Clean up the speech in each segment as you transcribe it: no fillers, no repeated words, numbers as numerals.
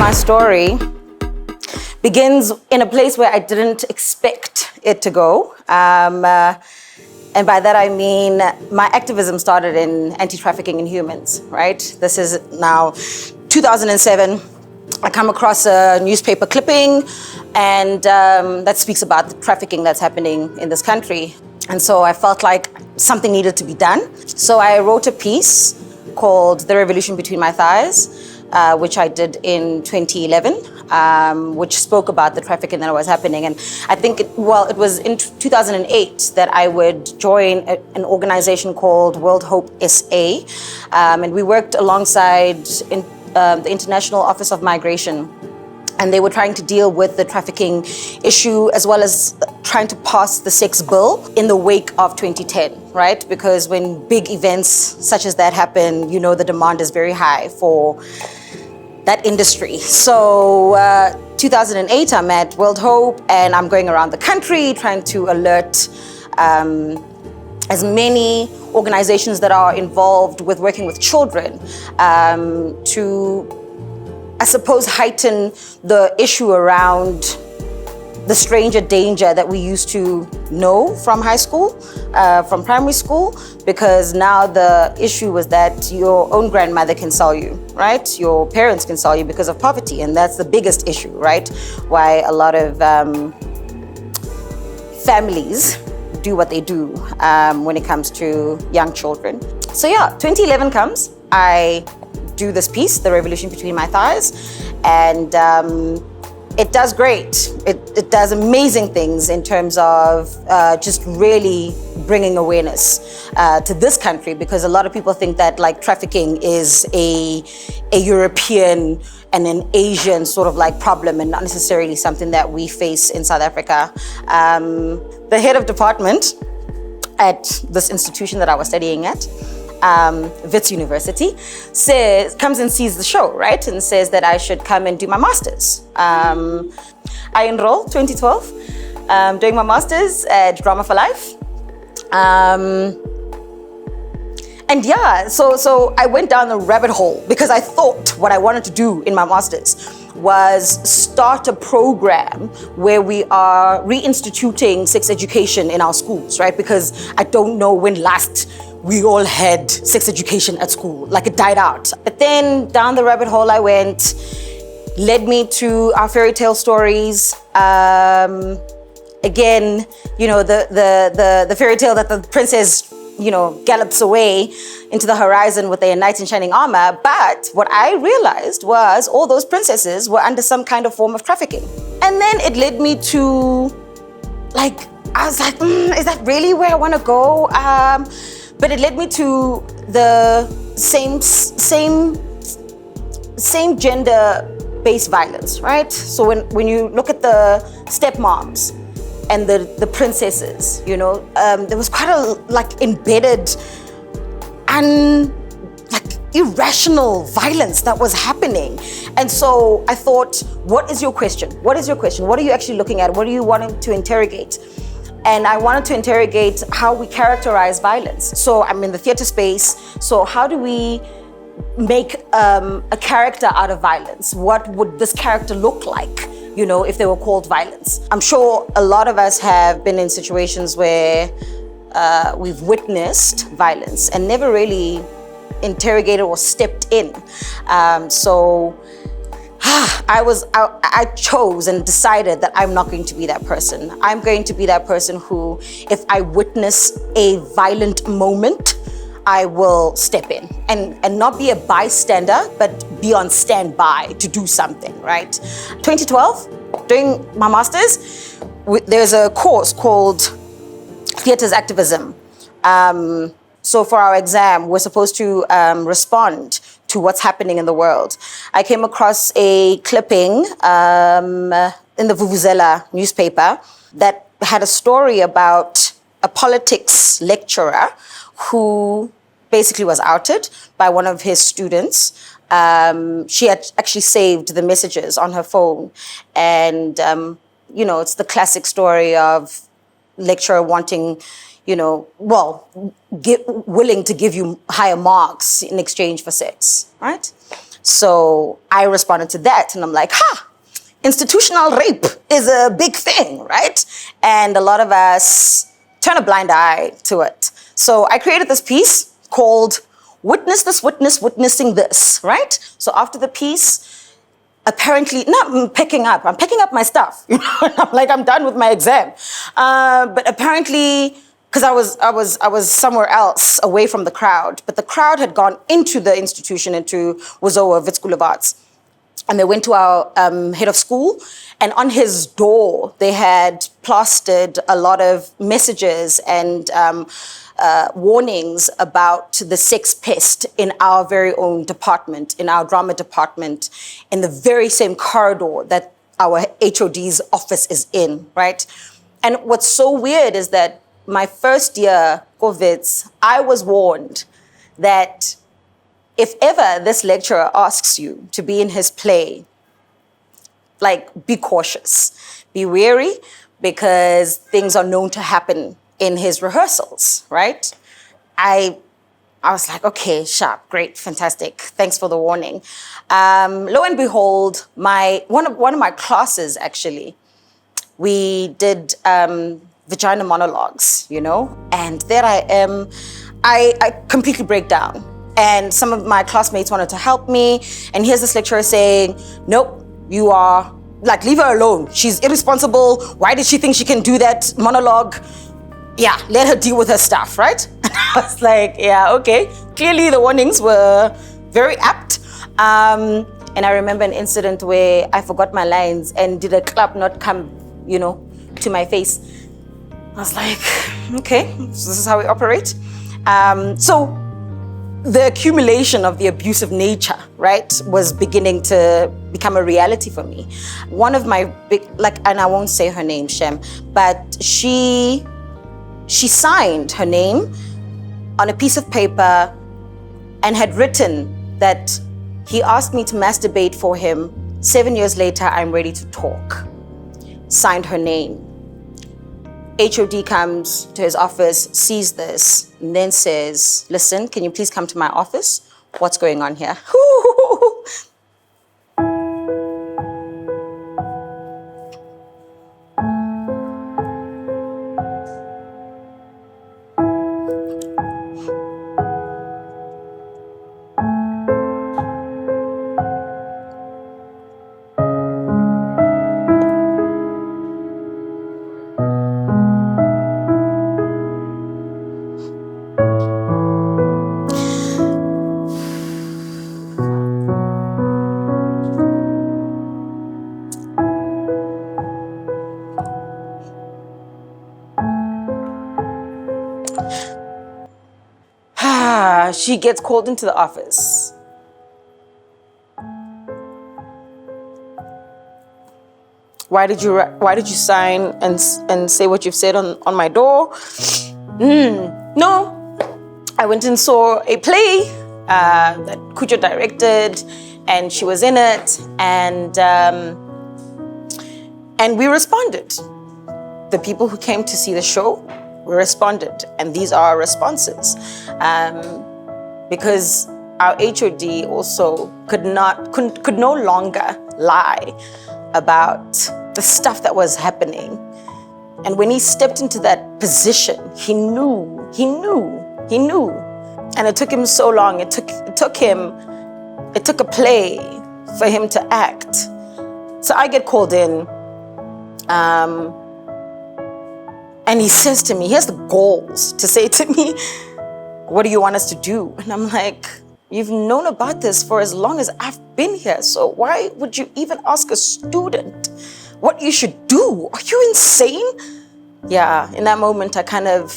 my story begins in a place where I didn't expect it to go. And by that I mean my activism started in anti-trafficking in humans, right? This is now 2007. I come across a newspaper clipping and that speaks about the trafficking that's happening in this country. And so I felt like something needed to be done. So I wrote a piece called The Revolution Between My Thighs, which I did in 2011, which spoke about the trafficking that was happening. And I think, it was in 2008 that I would join an organization called World Hope SA. And we worked alongside the International Office of Migration. And they were trying to deal with the trafficking issue as well as trying to pass the sex bill in the wake of 2010, right? Because when big events such as that happen, you know, the demand is very high for that industry. So 2008, I'm at World Hope and I'm going around the country trying to alert as many organizations that are involved with working with children to, I suppose, heighten the issue around the stranger danger that we used to know from high school, from primary school, because now the issue was that your own grandmother can sell you, right? Your parents can sell you because of poverty, and that's the biggest issue, right? Why a lot of families do what they do when it comes to young children. So yeah, 2011 comes, I do this piece, The Revolution Between My Thighs, and it does great. It does amazing things in terms of just really bringing awareness to this country, because a lot of people think that like trafficking is a European and an Asian sort of like problem and not necessarily something that we face in South Africa. The head of department at this institution that I was studying at, Wits University, comes and sees the show, right? And says that I should come and do my master's. I enrolled 2012, doing my master's at Drama for Life. And yeah, so I went down the rabbit hole because I thought what I wanted to do in my master's was start a program where we are reinstituting sex education in our schools, right? Because I don't know when last we all had sex education at school, like it died out. But then down the rabbit hole I went, led me to our fairy tale stories. Again, you know, the fairy tale that the princess, you know, gallops away into the horizon with a knight in shining armor. But what I realized was all those princesses were under some kind of form of trafficking. And then it led me to, like, I was like, is that really where I want to go? But it led me to the same gender-based violence, right? So when you look at the stepmoms and the princesses, you know, there was quite a like embedded and like irrational violence that was happening. And so I thought, what is your question? What is your question? What are you actually looking at? What are you wanting to interrogate? And I wanted to interrogate how we characterize violence. So I'm in the theater space. So how do we make a character out of violence? What would this character look like, you know, if they were called violence? I'm sure a lot of us have been in situations where we've witnessed violence and never really interrogated or stepped in. I chose and decided that I'm not going to be that person. I'm going to be that person who, if I witness a violent moment, I will step in and not be a bystander, but be on standby to do something, right? 2012, doing my master's, there's a course called Theatre's Activism. So for our exam, we're supposed to respond to what's happening in the world. I came across a clipping in the Vuvuzela newspaper that had a story about a politics lecturer who basically was outed by one of his students. She had actually saved the messages on her phone. And, you know, it's the classic story of lecturer wanting, you know, willing to give you higher marks in exchange for sex, right? So I responded to that, and I'm like, institutional rape is a big thing, right? And a lot of us turn a blind eye to it. So I created this piece called Witness This Witness Witnessing This, right? So after the piece, apparently, I'm picking up my stuff. I'm like, I'm done with my exam. But apparently, because I was somewhere else away from the crowd, but the crowd had gone into the institution, into Wozowa Wits School of Arts. And they went to our head of school, and on his door, they had plastered a lot of messages and warnings about the sex pest in our very own department, in our drama department, in the very same corridor that our HOD's office is in, right? And what's so weird is that my first year, COVID, I was warned that if ever this lecturer asks you to be in his play, like, be cautious, be wary, because things are known to happen in his rehearsals, right? I was like, okay, sharp, great, fantastic. Thanks for the warning. Lo and behold, one of my classes, actually, we did vagina monologues, and there I am. I completely break down. And some of my classmates wanted to help me. And here's this lecturer saying, nope, you are, like, leave her alone. She's irresponsible. Why did she think she can do that monologue? Yeah, let her deal with her stuff, right? And I was like, yeah, okay. Clearly the warnings were very apt. And I remember an incident where I forgot my lines and did a clap not come, to my face. I was like, okay, this is how we operate. So the accumulation of the abusive nature, right, was beginning to become a reality for me. One of my big, and I won't say her name, Shem, but she signed her name on a piece of paper and had written that he asked me to masturbate for him. 7 years later, I'm ready to talk. Signed her name. HOD comes to his office, sees this, and then says, listen, can you please come to my office? What's going on here? She gets called into the office. Why did you sign and say what you've said on my door? No, I went and saw a play that Khutjo directed, and she was in it, and we responded. The people who came to see the show, we responded, and these are our responses. Because our HOD also could no longer lie about the stuff that was happening. And when he stepped into that position, he knew. And it took him so long. It took a play for him to act. So I get called in, and he says to me, he has the balls to say to me, what do you want us to do? And I'm like, you've known about this for as long as I've been here. So why would you even ask a student what you should do? Are you insane? Yeah, in that moment, I kind of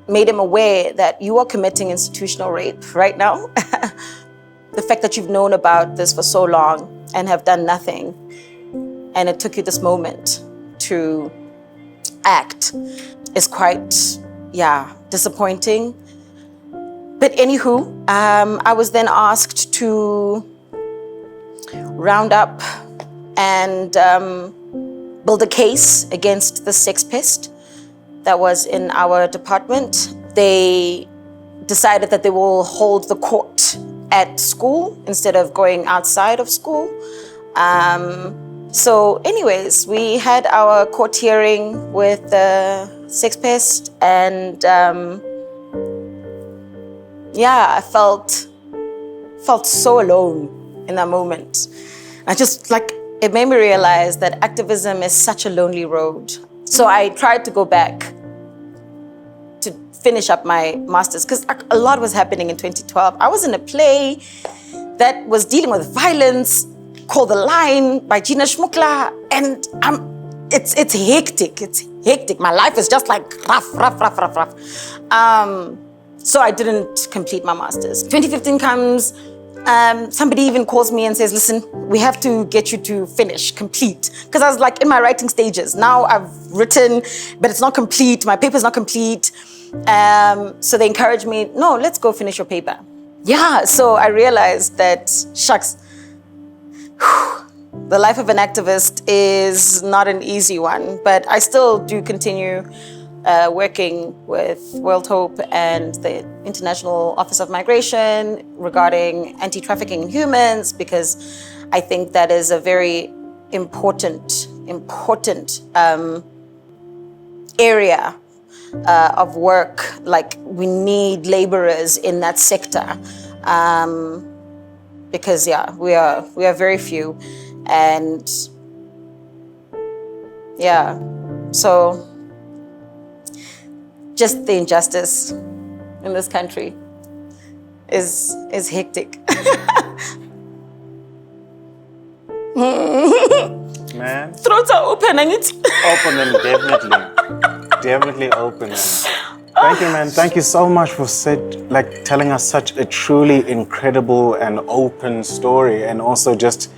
made him aware that you are committing institutional rape right now. The fact that you've known about this for so long and have done nothing, and it took you this moment to act, is quite, disappointing. But anywho, I was then asked to round up and build a case against the sex pest that was in our department. They decided that they will hold the court at school instead of going outside of school. So anyways, we had our court hearing with the sex pest, and I felt so alone in that moment. It made me realize that activism is such a lonely road. So I tried to go back to finish up my master's, because a lot was happening in 2012. I was in a play that was dealing with violence called The Line by Gina Shmukla, and it's hectic. It's hectic. My life is just like rough. So I didn't complete my master's. 2015 comes, somebody even calls me and says, listen, we have to get you to complete. Because I was like in my writing stages. Now I've written, but it's not complete. My paper's not complete. So they encouraged me, no, let's go finish your paper. Yeah, so I realized that, shucks, the life of an activist is not an easy one, but I still do continue working with World Hope and the International Office of Migration regarding anti-trafficking in humans, because I think that is a very important area of work. Like, we need laborers in that sector, because we are very few, and so just the injustice in this country is hectic. Man. Throats are open, I need to open them, definitely open them. Thank you, man. Thank you so much for telling us such a truly incredible and open story, and also just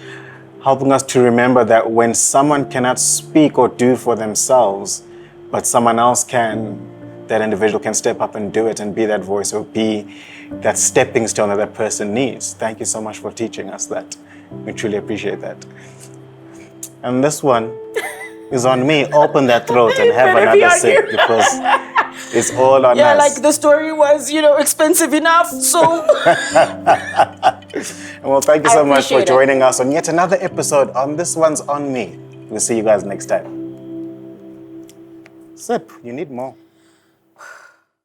helping us to remember that when someone cannot speak or do for themselves, but someone else can, that individual can step up and do it and be that voice or be that stepping stone that person needs. Thank you so much for teaching us that. We truly appreciate that. And this one is on me. Open that throat and have another sip, because it's all on us. Yeah, like the story was, expensive enough, so. Well, thank you so much for joining us on yet another episode on This One's On Me. We'll see you guys next time. Sip, you need more.